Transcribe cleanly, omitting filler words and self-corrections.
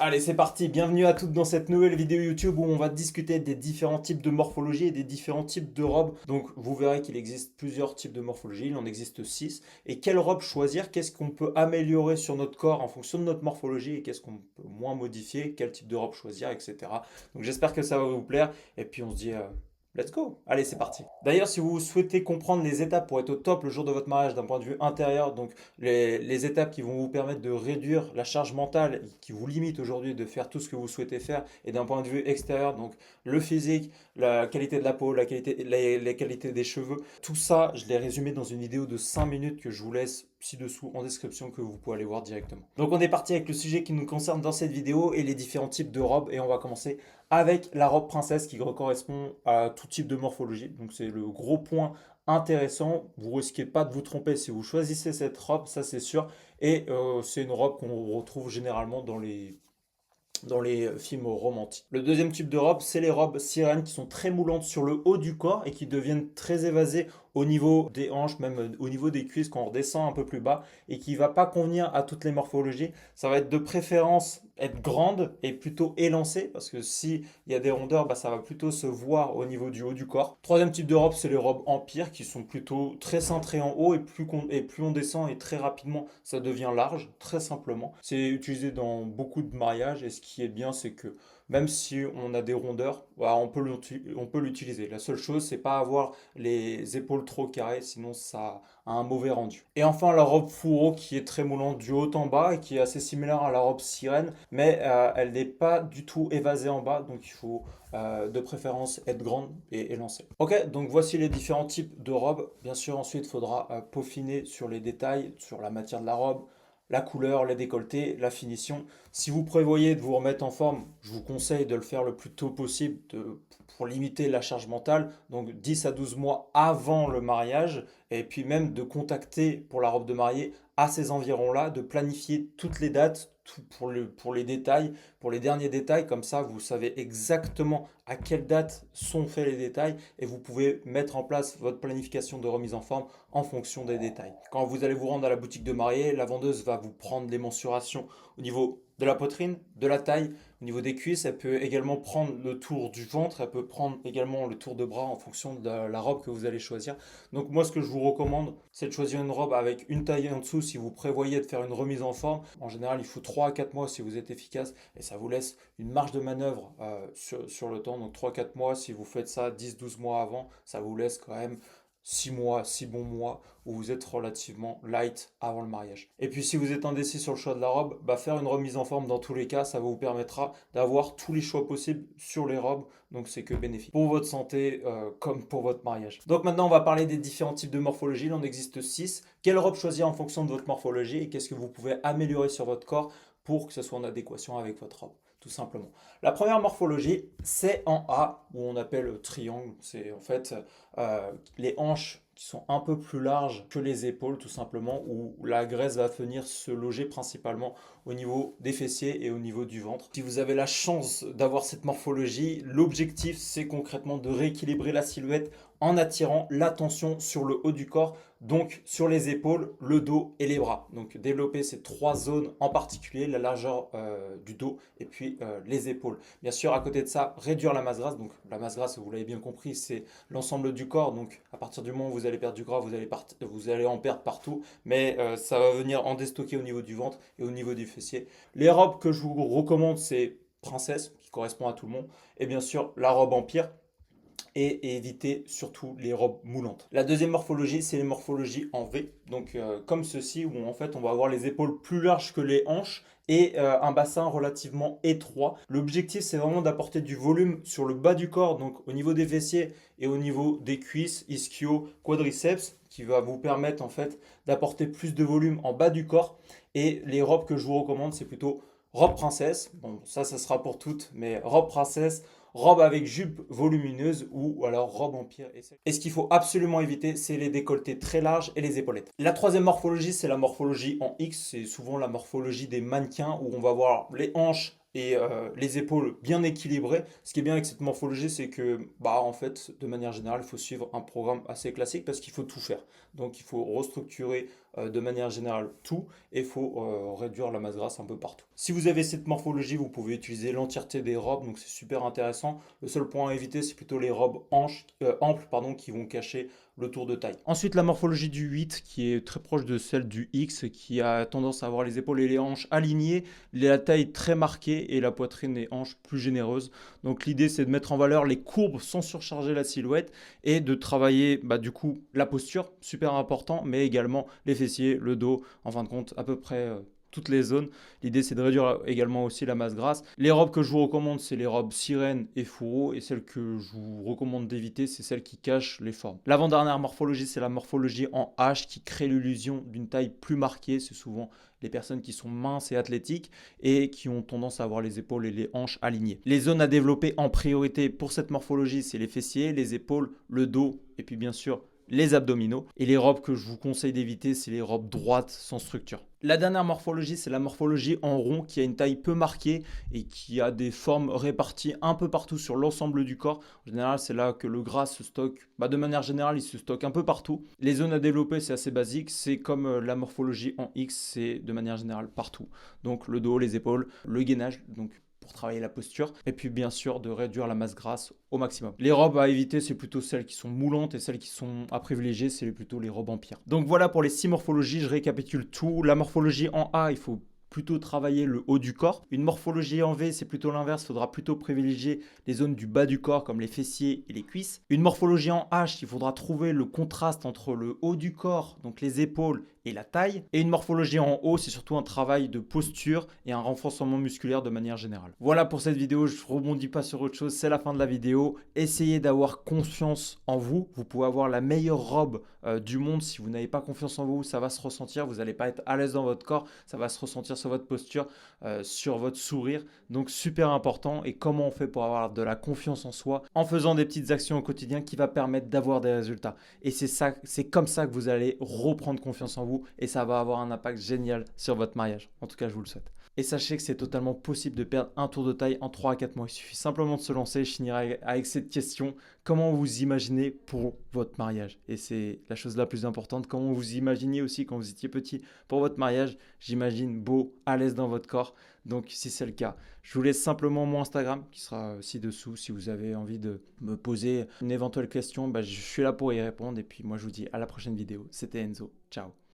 Allez, c'est parti, bienvenue à toutes dans cette nouvelle vidéo YouTube où on va discuter des différents types de morphologie et des différents types de robes. Donc vous verrez qu'il existe plusieurs types de morphologie, il en existe 6. Et quelle robe choisir, qu'est-ce qu'on peut améliorer sur notre corps en fonction de notre morphologie et qu'est-ce qu'on peut moins modifier, quel type de robe choisir, etc. Donc j'espère que ça va vous plaire et puis on se dit let's go. Allez, c'est parti. D'ailleurs, si vous souhaitez comprendre les étapes pour être au top le jour de votre mariage d'un point de vue intérieur, donc les étapes qui vont vous permettre de réduire la charge mentale qui vous limite aujourd'hui de faire tout ce que vous souhaitez faire, et d'un point de vue extérieur, donc le physique, la qualité de la peau, la qualité, les qualités des cheveux, tout ça, je l'ai résumé dans une vidéo de 5 minutes que je vous laisse ci-dessous en description que vous pouvez aller voir directement. Donc on est parti avec le sujet qui nous concerne dans cette vidéo et les différents types de robes, et on va commencer avec la robe princesse qui correspond à tout type de morphologie. Donc c'est le gros point intéressant. Vous risquez pas de vous tromper si vous choisissez cette robe, ça c'est sûr. Et c'est une robe qu'on retrouve généralement dans les films romantiques. Le deuxième type de robe, c'est les robes sirènes qui sont très moulantes sur le haut du corps et qui deviennent très évasées au niveau des hanches, même au niveau des cuisses quand on redescend un peu plus bas et qui ne va pas convenir à toutes les morphologies. Ça va être de préférence être grande et plutôt élancée parce que si il y a des rondeurs, bah, ça va plutôt se voir au niveau du haut du corps. Troisième type de robe, c'est les robes empire qui sont plutôt très cintrées en haut et plus on descend et très rapidement ça devient large, très simplement. C'est utilisé dans beaucoup de mariages et ce qui est bien, c'est que même si on a des rondeurs, bah, on peut l'utiliser. La seule chose, c'est pas avoir les épaules trop carrées, sinon ça a un mauvais rendu. Et enfin, la robe fourreau qui est très moulante du haut en bas et qui est assez similaire à la robe sirène, mais elle n'est pas du tout évasée en bas, donc il faut de préférence être grande et élancée. Ok, donc voici les différents types de robes. Bien sûr, ensuite, il faudra peaufiner sur les détails, sur la matière de la robe, la couleur, les décolletés, la finition. Si vous prévoyez de vous remettre en forme, je vous conseille de le faire le plus tôt possible pour limiter la charge mentale, donc 10 à 12 mois avant le mariage, et puis même de contacter pour la robe de mariée à ces environs-là, de planifier toutes les dates tout pour les détails, pour les derniers détails, comme ça vous savez exactement à quelle date sont faits les détails et vous pouvez mettre en place votre planification de remise en forme en fonction des détails. Quand vous allez vous rendre à la boutique de mariée, la vendeuse va vous prendre les mensurations au niveau de la poitrine, de la taille, au niveau des cuisses. Elle peut également prendre le tour du ventre, elle peut prendre également le tour de bras en fonction de la robe que vous allez choisir. Donc moi, ce que je vous recommande, c'est de choisir une robe avec une taille en dessous si vous prévoyez de faire une remise en forme. En général, il faut 3 à 4 mois si vous êtes efficace et ça vous laisse une marge de manœuvre sur le temps. Donc 3 à 4 mois, si vous faites ça 10 12 mois avant, ça vous laisse quand même 6 mois, 6 bons mois où vous êtes relativement light avant le mariage. Et puis si vous êtes indécis sur le choix de la robe, bah faire une remise en forme dans tous les cas, ça vous permettra d'avoir tous les choix possibles sur les robes, donc c'est que bénéfique pour votre santé comme pour votre mariage. Donc maintenant on va parler des différents types de morphologie, il en existe 6. Quelle robe choisir en fonction de votre morphologie et qu'est-ce que vous pouvez améliorer sur votre corps pour que ce soit en adéquation avec votre robe, tout simplement. La première morphologie, c'est en A, où on appelle triangle. C'est en fait les hanches qui sont un peu plus larges que les épaules, tout simplement, où la graisse va venir se loger principalement au niveau des fessiers et au niveau du ventre. Si vous avez la chance d'avoir cette morphologie, l'objectif, c'est concrètement de rééquilibrer la silhouette en attirant l'attention sur le haut du corps, donc sur les épaules, le dos et les bras. Donc développer ces 3 zones en particulier, la largeur du dos et puis les épaules. Bien sûr, à côté de ça, réduire la masse grasse. Donc la masse grasse, vous l'avez bien compris, c'est l'ensemble du corps. Donc à partir du moment où vous allez perdre du gras, vous allez en perdre partout. Mais ça va venir en déstocker au niveau du ventre et au niveau du fessier. Les robes que je vous recommande, c'est princesse, qui correspond à tout le monde. Et bien sûr, la robe empire et éviter surtout les robes moulantes. La deuxième morphologie, c'est les morphologies en V. Donc comme ceci, où en fait on va avoir les épaules plus larges que les hanches et un bassin relativement étroit. L'objectif, c'est vraiment d'apporter du volume sur le bas du corps, donc au niveau des fessiers et au niveau des cuisses, ischio, quadriceps, qui va vous permettre en fait d'apporter plus de volume en bas du corps. Et les robes que je vous recommande, c'est plutôt robe princesse. Bon, ça sera pour toutes, mais robe princesse, robe avec jupe volumineuse ou alors robe empire. Et ce qu'il faut absolument éviter, c'est les décolletés très larges et les épaulettes. La troisième morphologie, c'est la morphologie en X. C'est souvent la morphologie des mannequins où on va voir les hanches et les épaules bien équilibrées. Ce qui est bien avec cette morphologie, c'est que, bah, en fait, de manière générale, il faut suivre un programme assez classique parce qu'il faut tout faire. Donc, il faut restructurer de manière générale tout, et il faut réduire la masse grasse un peu partout. Si vous avez cette morphologie, vous pouvez utiliser l'entièreté des robes, donc c'est super intéressant. Le seul point à éviter, c'est plutôt les robes amples pardon, qui vont cacher le tour de taille. Ensuite, la morphologie du 8 qui est très proche de celle du X, qui a tendance à avoir les épaules et les hanches alignées, la taille très marquée et la poitrine et hanches plus généreuses. Donc l'idée, c'est de mettre en valeur les courbes sans surcharger la silhouette et de travailler du coup la posture, super important, mais également les fessiers, le dos, en fin de compte à peu près toutes les zones. L'idée, c'est de réduire également aussi la masse grasse. Les robes que je vous recommande, c'est les robes sirène et fourreau. Et celles que je vous recommande d'éviter, c'est celles qui cachent les formes. L'avant-dernière morphologie, c'est la morphologie en H qui crée l'illusion d'une taille plus marquée. C'est souvent les personnes qui sont minces et athlétiques et qui ont tendance à avoir les épaules et les hanches alignées. Les zones à développer en priorité pour cette morphologie, c'est les fessiers, les épaules, le dos et puis bien sûr les abdominaux. Et les robes que je vous conseille d'éviter, c'est les robes droites sans structure. La dernière morphologie, c'est la morphologie en rond qui a une taille peu marquée et qui a des formes réparties un peu partout sur l'ensemble du corps. En général, c'est là que le gras se stocke. De manière générale, il se stocke un peu partout. Les zones à développer, c'est assez basique. C'est comme la morphologie en X, c'est de manière générale partout. Donc le dos, les épaules, le gainage, donc pour travailler la posture, et puis bien sûr de réduire la masse grasse au maximum. Les robes à éviter, c'est plutôt celles qui sont moulantes, et celles qui sont à privilégier, c'est plutôt les robes empire. Donc voilà pour les 6 morphologies, je récapitule tout. La morphologie en A, il faut plutôt travailler le haut du corps. Une morphologie en V, c'est plutôt l'inverse, il faudra plutôt privilégier les zones du bas du corps comme les fessiers et les cuisses. Une morphologie en H, il faudra trouver le contraste entre le haut du corps, donc les épaules et la taille. Et une morphologie en haut, c'est surtout un travail de posture et un renforcement musculaire de manière générale. Voilà pour cette vidéo, je ne rebondis pas sur autre chose, c'est la fin de la vidéo. Essayez d'avoir confiance en vous. Vous pouvez avoir la meilleure robe du monde. Si vous n'avez pas confiance en vous, ça va se ressentir. Vous n'allez pas être à l'aise dans votre corps. Ça va se ressentir sur votre posture, sur votre sourire. Donc super important. Et comment on fait pour avoir de la confiance en soi? En faisant des petites actions au quotidien qui va permettre d'avoir des résultats. Et c'est comme ça que vous allez reprendre confiance en vous et ça va avoir un impact génial sur votre mariage. En tout cas, je vous le souhaite. Et sachez que c'est totalement possible de perdre un tour de taille en 3 à 4 mois. Il suffit simplement de se lancer. Je finirai avec cette question. Comment vous imaginez pour votre mariage? Et c'est la chose la plus importante. Comment vous imaginiez aussi quand vous étiez petit pour votre mariage? J'imagine beau, à l'aise dans votre corps. Donc si c'est le cas, je vous laisse simplement mon Instagram qui sera ci-dessous. Si vous avez envie de me poser une éventuelle question, je suis là pour y répondre. Et puis moi je vous dis à la prochaine vidéo. C'était Enzo. Ciao.